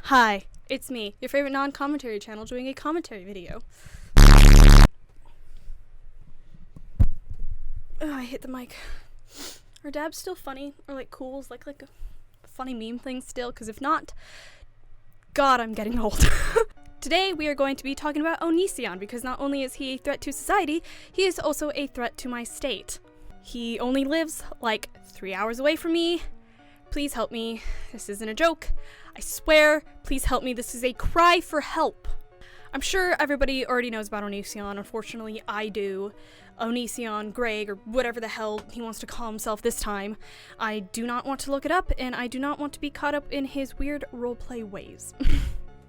Hi, it's me, your favorite non-commentary channel doing a commentary video. Oh, I hit the mic. Are dabs still funny? Or like cool? Like a funny meme thing still? Because if not, God, I'm getting old. Today we are going to be talking about Onision because not only is he a threat to society, he is also a threat to my state. He only lives like 3 hours away from me. Please help me. This isn't a joke. I swear, please help me. This is a cry for help. I'm sure everybody already knows about Onision. Unfortunately, I do. Onision, Greg, or whatever the hell he wants to call himself this time. I do not want to look it up, and I do not want to be caught up in his weird roleplay ways.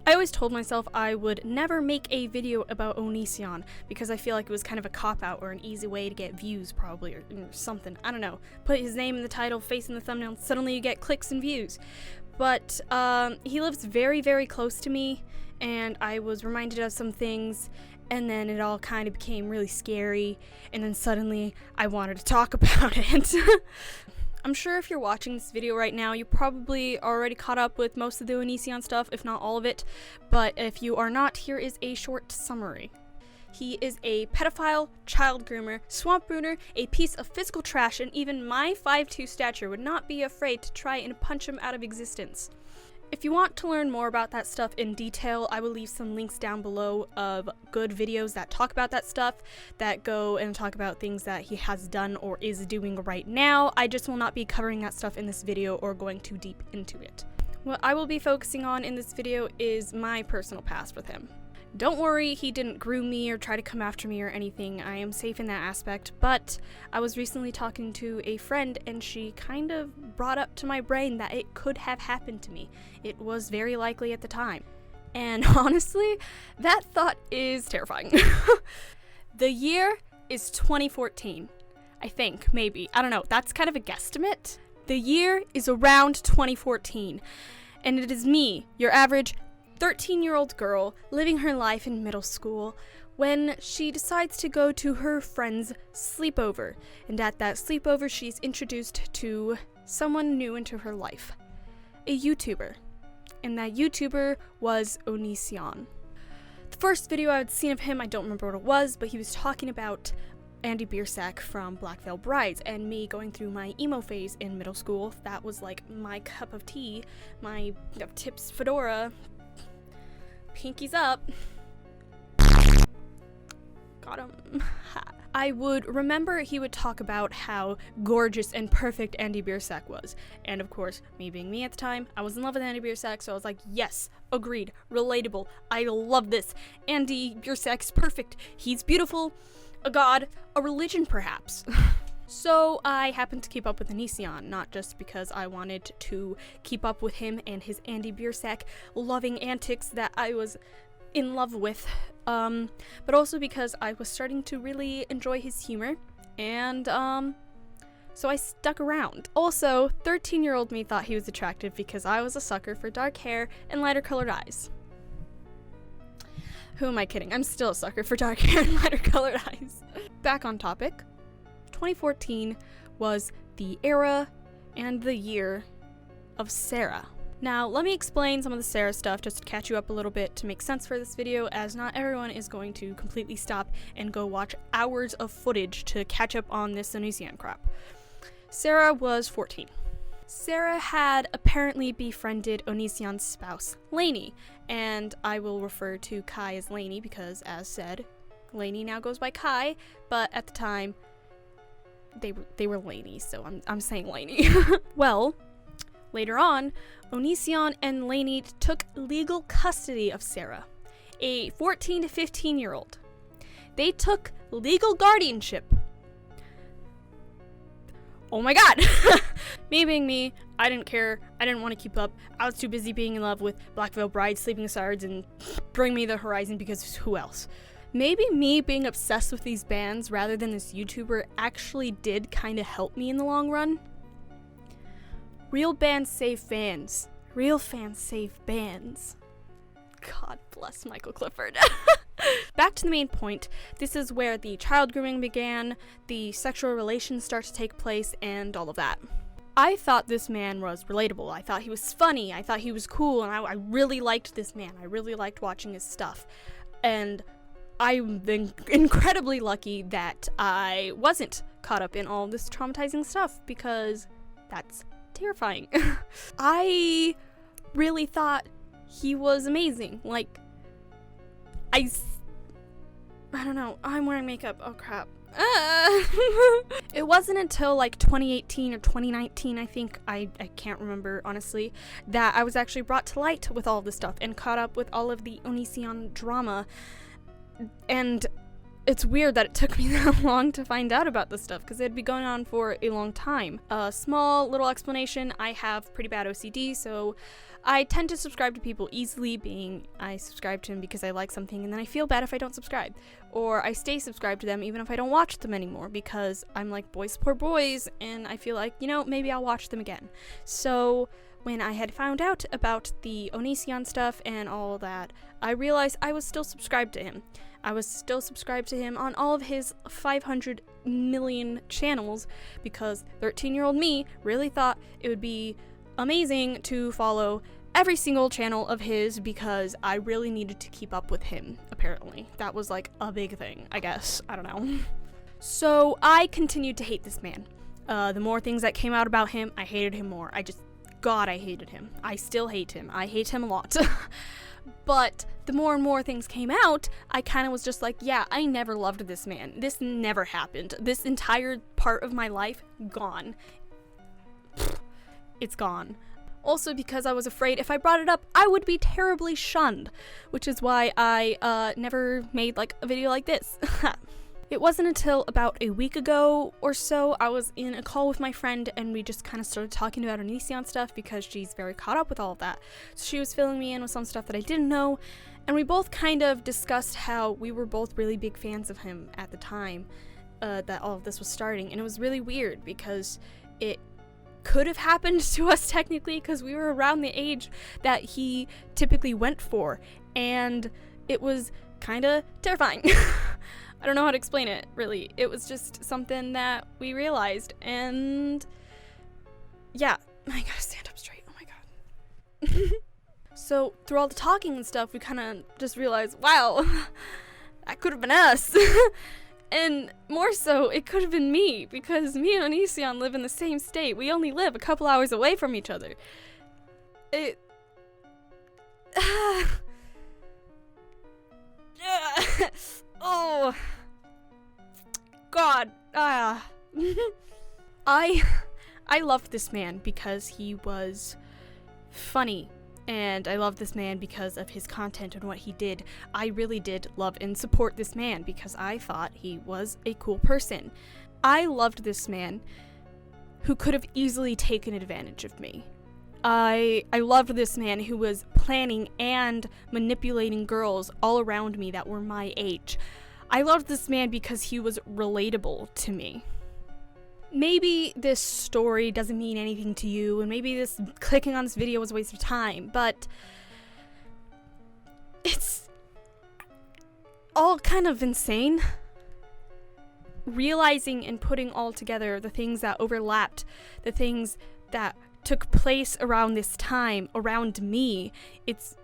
I always told myself I would never make a video about Onision because I feel like it was kind of a cop-out or an easy way to get views, probably, or something. I don't know. Put his name in the title, face in the thumbnail, and suddenly you get clicks and views. But he lives very, very close to me, and I was reminded of some things, and then it all kind of became really scary, and then suddenly I wanted to talk about it. I'm sure if you're watching this video right now, you probably already caught up with most of the Onision stuff, if not all of it, but if you are not, here is a short summary. He is a pedophile, child groomer, swamp ruiner, a piece of physical trash, and even my 5'2" stature would not be afraid to try and punch him out of existence. If you want to learn more about that stuff in detail, I will leave some links down below of good videos that talk about that stuff, that go and talk about things that he has done or is doing right now. I just will not be covering that stuff in this video or going too deep into it. What I will be focusing on in this video is my personal past with him. Don't worry, he didn't groom me or try to come after me or anything. I am safe in that aspect, but I was recently talking to a friend and she kind of brought up to my brain that it could have happened to me. It was very likely at the time. And honestly, that thought is terrifying. The year is 2014. I think, maybe. I don't know. That's kind of a guesstimate. The year is around 2014. And it is me, your average 13-year-old girl living her life in middle school when she decides to go to her friend's sleepover. And at that sleepover, she's introduced to someone new into her life, a YouTuber. And that YouTuber was Onision. The first video I had seen of him, I don't remember what it was, but he was talking about Andy Biersack from Black Veil Brides and me going through my emo phase in middle school. That was like my cup of tea, my tips fedora, pinkies up. Got him. I would remember he would talk about how gorgeous and perfect Andy Biersack was. And of course, me being me at the time, I was in love with Andy Biersack, so I was like, yes, agreed, relatable, I love this. Andy Biersack is perfect, he's beautiful, a god, a religion perhaps. So I happened to keep up with Onision, not just because I wanted to keep up with him and his Andy Biersack loving antics that I was in love with, but also because I was starting to really enjoy his humor, and so I stuck around. Also, 13-year-old me thought he was attractive because I was a sucker for dark hair and lighter colored eyes. Who am I kidding? I'm still a sucker for dark hair and lighter colored eyes. Back on topic. 2014 was the era and the year of Sarah. Now, let me explain some of the Sarah stuff just to catch you up a little bit to make sense for this video, as not everyone is going to completely stop and go watch hours of footage to catch up on this Onision crap. Sarah was 14. Sarah had apparently befriended Onision's spouse, Lainey, and I will refer to Kai as Lainey because, as said, Lainey now goes by Kai, but at the time, they were Lainey, so I'm saying Lainey. Well, later on, Onision and Lainey took legal custody of Sarah, a 14 to 15-year-old. They took legal guardianship. Oh my god! Me being me, I didn't care. I didn't want to keep up. I was too busy being in love with Black Veil Bride, Sleeping Sards, and Bring Me the Horizon because who else? Maybe me being obsessed with these bands rather than this YouTuber actually did kind of help me in the long run. Real bands save fans. Real fans save bands. God bless Michael Clifford. Back to the main point. This is where the child grooming began, the sexual relations start to take place, and all of that. I thought this man was relatable. I thought he was funny. I thought he was cool, and I really liked this man. I really liked watching his stuff. And I'm incredibly lucky that I wasn't caught up in all this traumatizing stuff, because that's terrifying. I really thought he was amazing. Like, I don't know. I'm wearing makeup. Oh, crap. It wasn't until like 2018 or 2019, I think, I can't remember honestly, that I was actually brought to light with all this stuff and caught up with all of the Onision drama. And it's weird that it took me that long to find out about this stuff, because it had been going on for a long time. A small little explanation: I have pretty bad OCD, so I tend to subscribe to people easily, being I subscribe to them because I like something, and then I feel bad if I don't subscribe. Or I stay subscribed to them even if I don't watch them anymore, because I'm like, boys support boys, and I feel like, maybe I'll watch them again. So when I had found out about the Onision stuff and all that, I realized I was still subscribed to him. I was still subscribed to him on all of his 500 million channels, because 13-year-old me really thought it would be amazing to follow every single channel of his, because I really needed to keep up with him, apparently. That was like a big thing, I guess. I don't know. So I continued to hate this man. The more things that came out about him, I hated him more. God, I hated him. I still hate him. I hate him a lot. But the more and more things came out, I kind of was just like, yeah, I never loved this man. This never happened. This entire part of my life, gone. It's gone. Also because I was afraid if I brought it up, I would be terribly shunned, which is why I never made like a video like this. It wasn't until about a week ago or so I was in a call with my friend, and we just kind of started talking about Onision stuff, because she's very caught up with all of that. So she was filling me in with some stuff that I didn't know, and we both kind of discussed how we were both really big fans of him at the time that all of this was starting. And it was really weird, because it could have happened to us technically, because we were around the age that he typically went for, and it was kind of terrifying. I don't know how to explain it, really. It was just something that we realized, and yeah. I gotta stand up straight. Oh my god. So through all the talking and stuff, we kind of just realized, wow, that could have been us. And more so, it could have been me, because me and Onision live in the same state. We only live a couple hours away from each other. Oh God. I loved this man because he was funny, and I loved this man because of his content and what he did. I really did love and support this man because I thought he was a cool person. I loved this man who could have easily taken advantage of me. I loved this man who was planning and manipulating girls all around me that were my age. I loved this man because he was relatable to me. Maybe this story doesn't mean anything to you, and maybe clicking on this video was a waste of time, but it's all kind of insane. Realizing and putting all together the things that overlapped, the things that took place around this time, around me, it's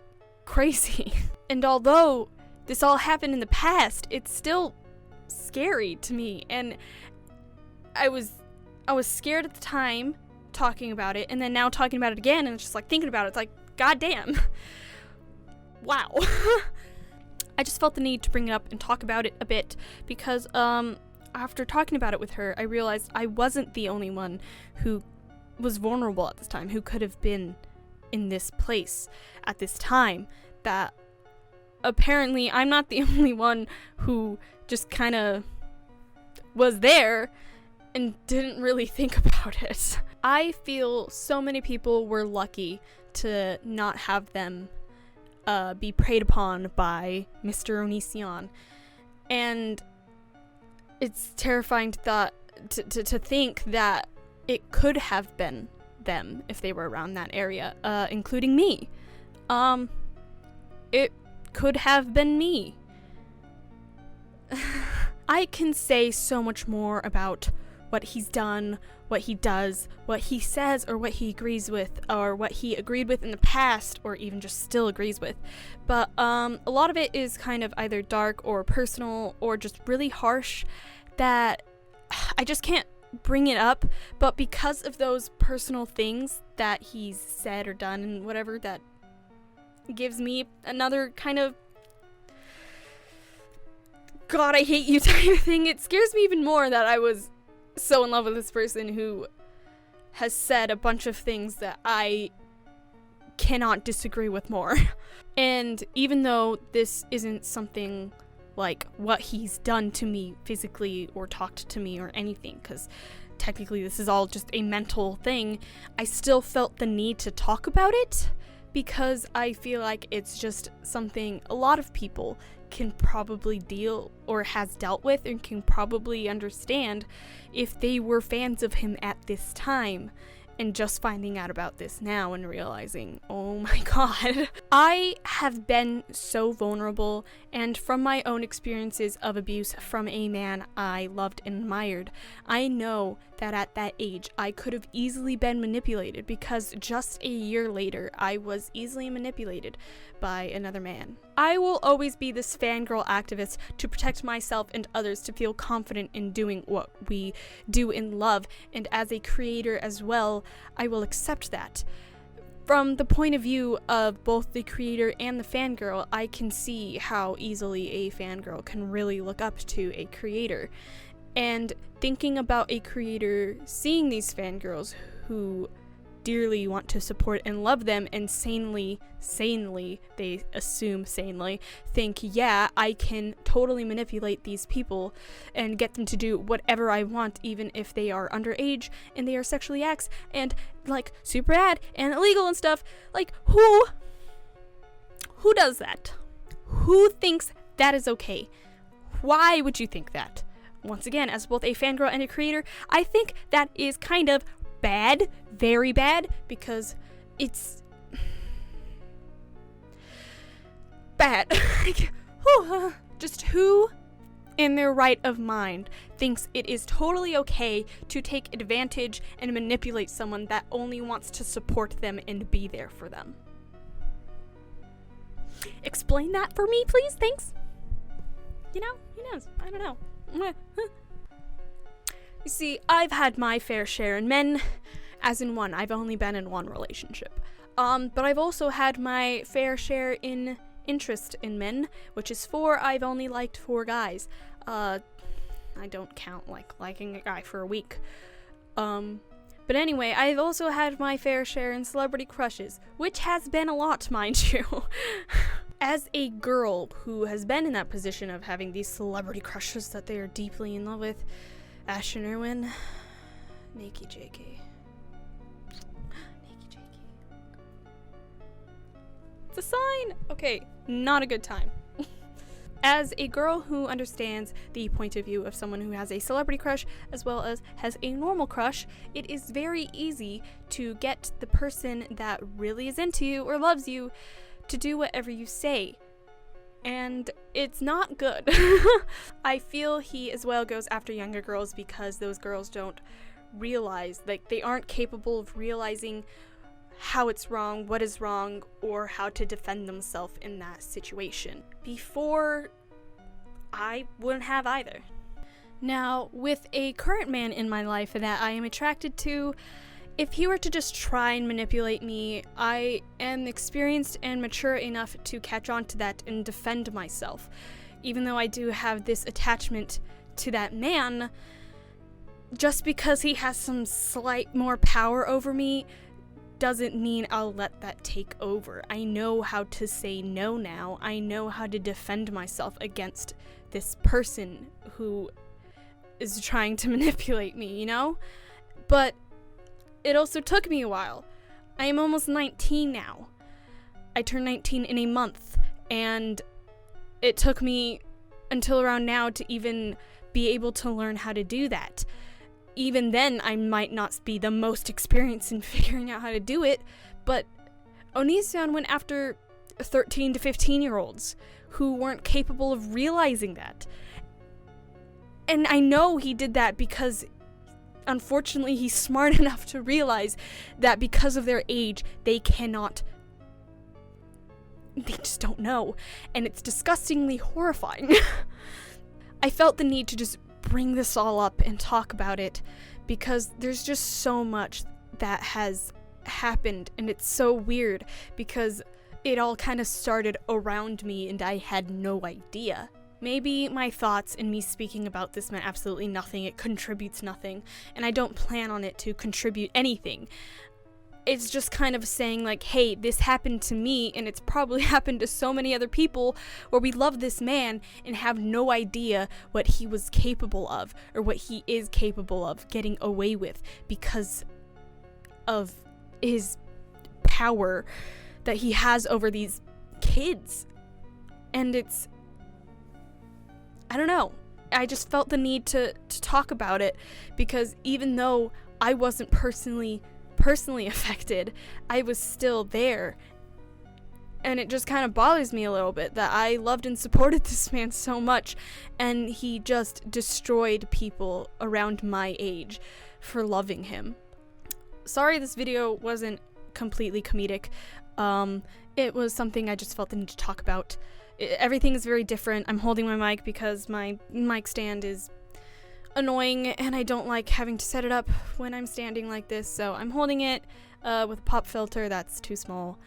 crazy. And although this all happened in the past, it's still scary to me, and I was scared at the time talking about it, and then now talking about it again, and it's just like thinking about it, it's like, goddamn. Wow. I just felt the need to bring it up and talk about it a bit, because after talking about it with her, I realized I wasn't the only one who was vulnerable at this time, who could have been in this place at this time. That apparently I'm not the only one who just kind of was there and didn't really think about it. I feel so many people were lucky to not have them be preyed upon by Mr. Onision, and it's terrifying to think that it could have been them if they were around that area, including me. It could have been me. I can say so much more about what he's done, what he does, what he says, or what he agrees with, or what he agreed with in the past, or even just still agrees with. But a lot of it is kind of either dark or personal or just really harsh that I just can't bring it up. But because of those personal things that he's said or done and whatever, that gives me another kind of God, I hate you type of thing. It scares me even more that I was so in love with this person who has said a bunch of things that I cannot disagree with more. And even though this isn't something like what he's done to me physically or talked to me or anything, because technically this is all just a mental thing, I still felt the need to talk about it because I feel like it's just something a lot of people can probably deal or has dealt with and can probably understand if they were fans of him at this time, and just finding out about this now and realizing, oh my God. I have been so vulnerable, and from my own experiences of abuse from a man I loved and admired, I know that at that age I could have easily been manipulated, because just a year later I was easily manipulated by another man. I will always be this fangirl activist to protect myself and others, to feel confident in doing what we do in love, and as a creator as well, I will accept that. From the point of view of both the creator and the fangirl, I can see how easily a fangirl can really look up to a creator. And thinking about a creator seeing these fangirls who dearly want to support and love them, and sanely, they assume sanely, think, yeah, I can totally manipulate these people and get them to do whatever I want, even if they are underage and they are sexually acts and like super bad and illegal and stuff. Like, who does that? Who thinks that is okay? Why would you think that? Once again, as both a fangirl and a creator, I think that is kind of bad, very bad, because it's bad. Just who in their right of mind thinks it is totally okay to take advantage and manipulate someone that only wants to support them and be there for them? Explain that for me, please. Thanks. You know, who knows? I don't know. You see, I've had my fair share in men, as in one. I've only been in one relationship. But I've also had my fair share in interest in men, which is 4. I've only liked 4 guys. I don't count like liking a guy for a week. But anyway, I've also had my fair share in celebrity crushes, which has been a lot, mind you. As a girl who has been in that position of having these celebrity crushes that they are deeply in love with, Ashton Irwin, Nakey JK. It's a sign! Okay, not a good time. As a girl who understands the point of view of someone who has a celebrity crush as well as has a normal crush, it is very easy to get the person that really is into you or loves you to do whatever you say. And it's not good. I feel he as well goes after younger girls because those girls don't realize, like, they aren't capable of realizing how it's wrong, what is wrong, or how to defend themselves in that situation. Before, I wouldn't have either. Now, with a current man in my life that I am attracted to, if he were to just try and manipulate me, I am experienced and mature enough to catch on to that and defend myself. Even though I do have this attachment to that man, just because he has some slight more power over me doesn't mean I'll let that take over. I know how to say no now. I know how to defend myself against this person who is trying to manipulate me, you know? But it also took me a while. I am almost 19 now. I turned 19 in a month, and it took me until around now to even be able to learn how to do that. Even then, I might not be the most experienced in figuring out how to do it, but Onision went after 13 to 15-year-olds who weren't capable of realizing that. And I know he did that because unfortunately he's smart enough to realize that because of their age, they just don't know. And it's disgustingly horrifying. I felt the need to just bring this all up and talk about it because there's just so much that has happened, and it's so weird because it all kind of started around me and I had no idea. Maybe my thoughts and me speaking about this meant absolutely nothing. It contributes nothing, and I don't plan on it to contribute anything. It's just kind of saying like, hey, this happened to me, and it's probably happened to so many other people where we love this man and have no idea what he was capable of or what he is capable of getting away with because of his power that he has over these kids. And it's, I don't know, I just felt the need to talk about it because even though I wasn't personally affected, I was still there. And it just kind of bothers me a little bit that I loved and supported this man so much, and he just destroyed people around my age for loving him. Sorry this video wasn't completely comedic. It was something I just felt the need to talk about. Everything is very different. I'm holding my mic because my mic stand is annoying and I don't like having to set it up when I'm standing like this, so I'm holding it with a pop filter that's too small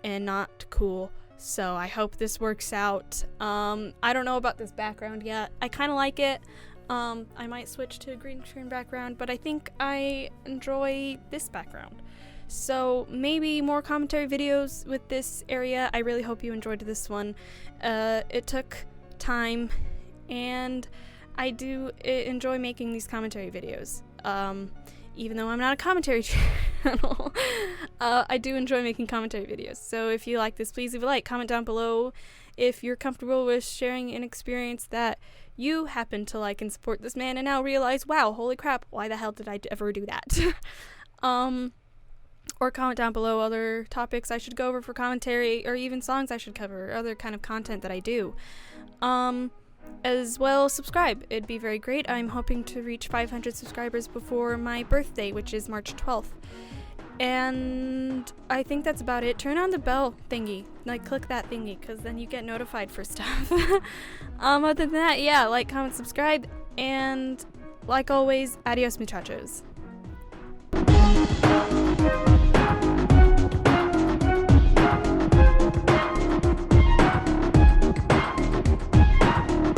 and not cool, so I hope this works out. I don't know about this background yet. I kind of like it. I might switch to a green screen background, but I think I enjoy this background. So maybe more commentary videos with this area. I really hope you enjoyed this one. It took time, and I do enjoy making these commentary videos. Even though I'm not a commentary channel, I do enjoy making commentary videos. So if you like this, please leave a like, comment down below if you're comfortable with sharing an experience that you happen to like and support this man and now realize, wow, holy crap, why the hell did I ever do that? Or comment down below other topics I should go over for commentary, or even songs I should cover, or other kind of content that I do. As well, subscribe. It'd be very great. I'm hoping to reach 500 subscribers before my birthday, which is March 12th. And I think that's about it. Turn on the bell thingy. Like, click that thingy, because then you get notified for stuff. Other than that, yeah, like, comment, subscribe, and like always, adios muchachos.